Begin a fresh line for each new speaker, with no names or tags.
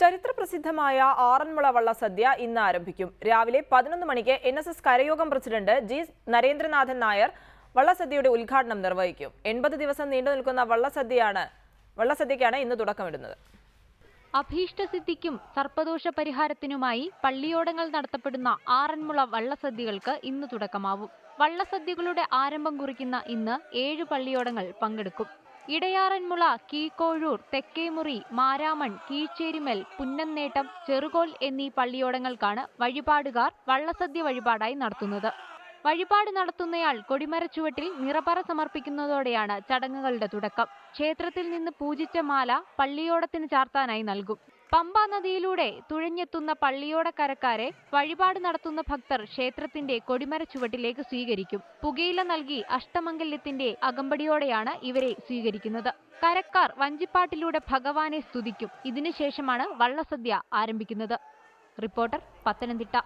ചരിത്രപ്രസിദ്ധമായ ആറന്മുള വള്ളസദ്യ ഇന്ന് ആരംഭിക്കും. രാവിലെ 11 മണിക്ക് NSS കരയോഗം പ്രസിഡന്റ് G. നരേന്ദ്രനാഥൻ നായർ വള്ളസദ്യയുടെ ഉദ്ഘാടനം നിർവഹിക്കും. 80 ദിവസം നീണ്ടു നിൽക്കുന്ന വള്ളസദ്യയ്ക്കാണ് ഇന്ന് തുടക്കമിടുന്നത്.
അഭീഷ്ടസിദ്ധിക്കും സർപ്പദോഷ പരിഹാരത്തിനുമായി പള്ളിയോടങ്ങൾ നടത്തപ്പെടുന്ന ആറന്മുള വള്ളസദ്യകൾക്ക് ഇന്ന് തുടക്കമാവും. വള്ളസദ്യകളുടെ ആരംഭം കുറിക്കുന്ന ഇന്ന് 7 പള്ളിയോടങ്ങൾ പങ്കെടുക്കും. ഇടയാറന്മുള, കീഴ്ക്കോഴൂർ, തെക്കേമുറി, മാരാമൺ, കീഴ്ചേരിമൽ, പുന്നന്നേട്ടം, ചെറുകോൽ എന്നീ പള്ളിയോടങ്ങൾക്കാണ് വഴിപാടുകാർ വള്ളസദ്യ വഴിപാടായി നടത്തുന്നത്. വഴിപാട് നടത്തുന്നയാൾ കൊടിമരച്ചുവട്ടിൽ നിറപറ സമർപ്പിക്കുന്നതോടെയാണ് ചടങ്ങുകളുടെ തുടക്കം. ക്ഷേത്രത്തിൽ നിന്ന് പൂജിച്ച മാല പള്ളിയോടത്തിന് ചാർത്താനായി നൽകും. പമ്പാ നദിയിലൂടെ തുഴഞ്ഞെത്തുന്ന പള്ളിയോടക്കരക്കാരെ വഴിപാട് നടത്തുന്ന ഭക്തർ ക്ഷേത്രത്തിന്റെ കൊടിമരച്ചുവട്ടിലേക്ക് സ്വീകരിക്കും. പുകയില നൽകി അഷ്ടമംഗല്യത്തിന്റെ അകമ്പടിയോടെയാണ് ഇവരെ സ്വീകരിക്കുന്നത്. കരക്കാർ വഞ്ചിപ്പാട്ടിലൂടെ ഭഗവാനെ സ്തുതിക്കും. ഇതിനുശേഷമാണ് വള്ളസദ്യ ആരംഭിക്കുന്നത്. റിപ്പോർട്ടർ, പത്തനംതിട്ട.